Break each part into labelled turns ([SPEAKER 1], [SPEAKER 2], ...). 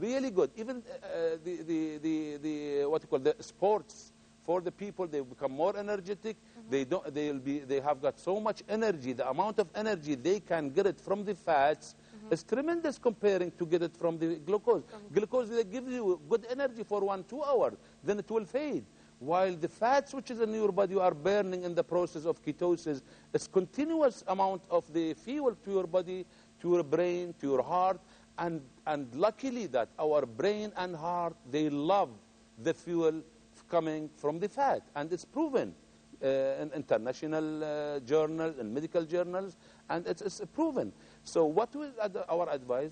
[SPEAKER 1] Really good. Even the what you call the sports for the people, they become more energetic. They have got so much energy. The amount of energy they can get it from the fats is tremendous comparing to get it from the glucose. Glucose, they give you good energy for 1-2 hours, then it will fade. While the fats which is in your body you are burning in the process of ketosis, it's continuous amount of the fuel to your body, to your brain, to your heart. And luckily that our brain and heart, they love the fuel coming from the fat. And it's proven in international journals and medical journals, and it's proven. So what was our advice?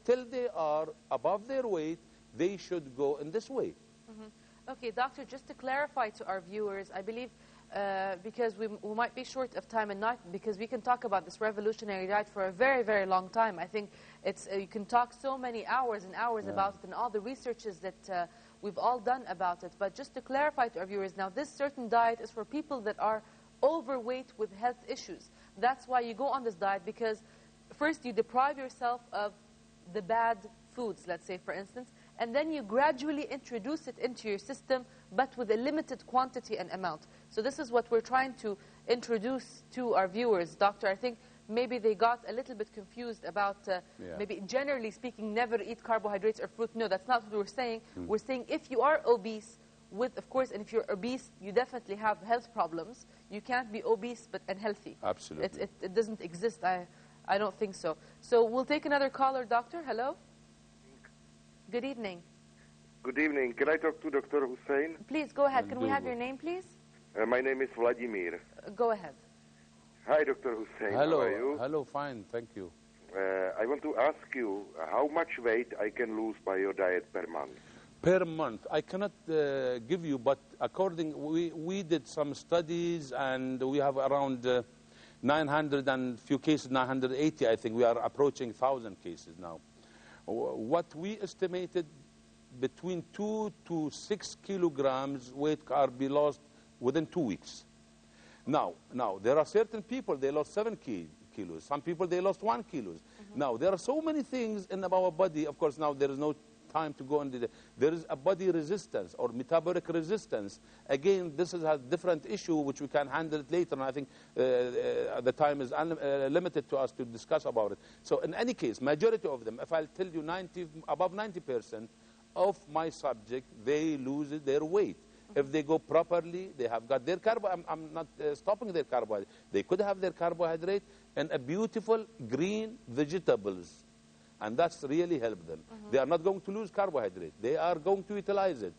[SPEAKER 1] Till they are above their weight, they should go in this way.
[SPEAKER 2] Okay, doctor, just to clarify to our viewers, I believe because we might be short of time and not because we can talk about this revolutionary diet for a very, very long time. I think it's you can talk so many hours and hours about it and all the researches that we've all done about it. But just to clarify to our viewers, now this certain diet is for people that are overweight with health issues. That's why you go on this diet, because first you deprive yourself of the bad foods, let's say for instance, and then you gradually introduce it into your system, but with a limited quantity and amount. So this is what we're trying to introduce to our viewers, doctor. I think maybe they got a little bit confused about maybe generally speaking, never eat carbohydrates or fruit. No, that's not what we're saying. We're saying if you are obese, with, of course, and if you're obese, you definitely have health problems. You can't be obese but unhealthy.
[SPEAKER 1] Absolutely.
[SPEAKER 2] It doesn't exist. I don't think so. So we'll take another caller, doctor. Hello? Good evening.
[SPEAKER 3] Good evening. Can I talk to Dr. Hussein?
[SPEAKER 2] Please, go ahead. Can we have your name, please?
[SPEAKER 3] My name is Vladimir.
[SPEAKER 2] Go ahead.
[SPEAKER 3] Hi, Dr. Hussein.
[SPEAKER 1] Hello.
[SPEAKER 3] How are you?
[SPEAKER 1] Hello, fine. Thank you.
[SPEAKER 3] I want to ask you how much weight I can lose by your diet per month.
[SPEAKER 1] Per month, I cannot give you, but we did some studies, and we have around 900 and few cases, 980, I think. We are approaching 1,000 cases now. What we estimated, between 2 to 6 kilograms weight can be lost within 2 weeks. Now, there are certain people, they lost 7 kilos. Some people, they lost 1 kilo. Now, there are so many things in our body. Of course, now there is no time to go into the... There is a body resistance or metabolic resistance. Again, this is a different issue which we can handle it later, and I think the time is limited to us to discuss about it. So in any case, majority of them, if I'll tell you above 90% of my subject, they lose their weight. If they go properly, they have got their carbohydrate. I'm not stopping their carbohydrate. They could have their carbohydrate and a beautiful green vegetables. And that's really helped them. They are not going to lose carbohydrate. They are going to utilize it.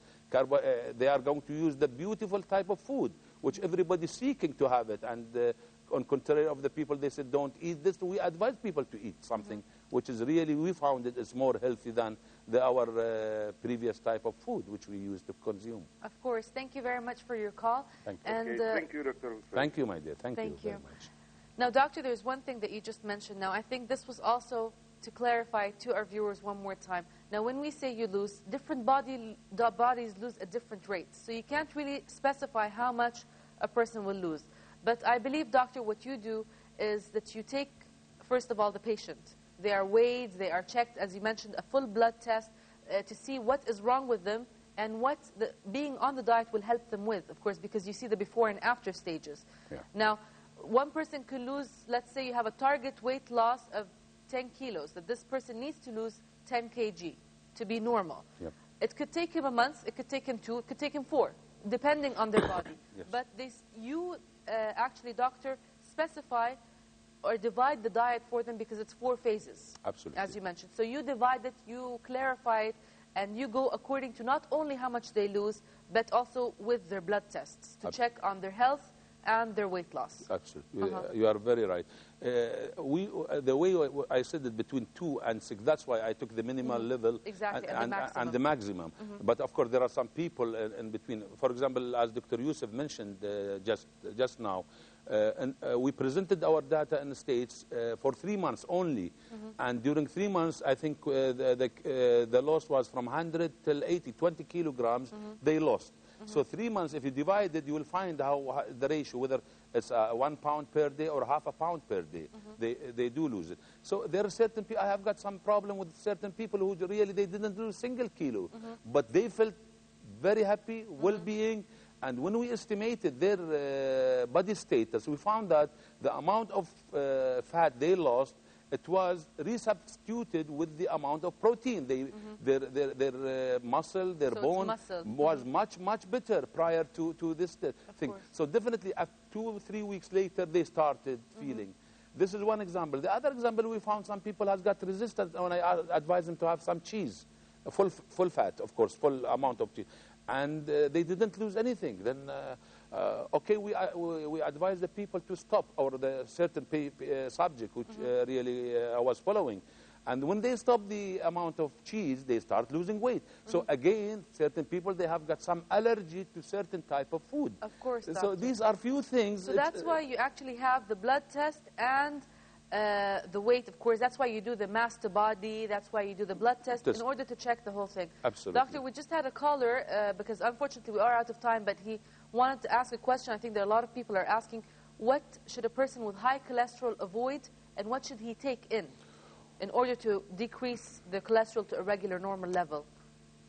[SPEAKER 1] They are going to use the beautiful type of food, which everybody's seeking to have it. And on contrary of the people, they said, don't eat this. We advise people to eat something which is really, we found it is more healthy than our previous type of food which we used to consume.
[SPEAKER 2] Of course. Thank you very much for your call.
[SPEAKER 1] Thank you.
[SPEAKER 2] And,
[SPEAKER 3] thank you, Dr. Hussein.
[SPEAKER 1] Thank you, my dear. Thank you very much.
[SPEAKER 2] Now, doctor, there's one thing that you just mentioned. Now, I think this was also to clarify to our viewers one more time. Now, when we say you lose, different bodies lose at different rates. So you can't really specify how much a person will lose. But I believe, doctor, what you do is that you take, first of all, the patient. They are weighed, they are checked, as you mentioned, a full blood test to see what is wrong with them and what being on the diet will help them with, of course, because you see the before and after stages. Now, one person could lose, let's say you have a target weight loss of 10 kilos, that this person needs to lose 10 kg to be normal. It could take him a month, it could take him 2, it could take him 4, depending on their body. But you actually, doctor, specify or divide the diet for them because it's 4 phases.
[SPEAKER 1] Absolutely.
[SPEAKER 2] As you mentioned. So you divide it, you clarify it, and you go according to not only how much they lose, but also with their blood tests to check on their health and their weight loss.
[SPEAKER 1] Absolutely. You are very right. The way I said it, between 2 and 6, that's why I took the minimal level and the maximum. But of course, there are some people in between. For example, as Dr. Yusuf mentioned just now, We presented our data in the States for 3 months only. And during 3 months, I think the loss was from 100 till 80, 20 kilograms they lost. So 3 months, if you divide it, you will find how the ratio, whether it's 1 pound per day or half a pound per day, they do lose it. So there are certain people, I have got some problem with certain people who really, they didn't lose a single kilo, but they felt very happy, well-being. And when we estimated their body status, we found that the amount of fat they lost, it was resubstituted with the amount of protein. Their muscle, their bone was much, much better prior to this thing. So definitely, 2 or 3 weeks later, they started feeling. This is one example. The other example, we found some people has got resistance when I advised them to have some cheese, full fat, of course, full amount of cheese. And they didn't lose anything. Then, okay, we advise the people to stop, or the certain subject which really I was following. And when they stop the amount of cheese, they start losing weight. So again, certain people, they have got some allergy to certain type of food.
[SPEAKER 2] Of course,
[SPEAKER 1] So
[SPEAKER 2] doctor.
[SPEAKER 1] these are few things.
[SPEAKER 2] So that's why you actually have the blood test and the weight, of course. That's why you do the mass to body. That's why you do the blood test in order to check the whole thing.
[SPEAKER 1] Absolutely.
[SPEAKER 2] Doctor, we just had a caller because unfortunately we are out of time, but he wanted to ask a question. I think there are a lot of people are asking, what should a person with high cholesterol avoid, and what should he take in order to decrease the cholesterol to a regular normal level?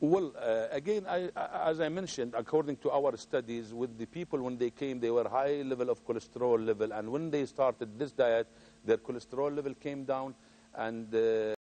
[SPEAKER 1] Well, again, as I mentioned, according to our studies, with the people when they came, they were high level of cholesterol level, and when they started this diet, their cholesterol level came down, and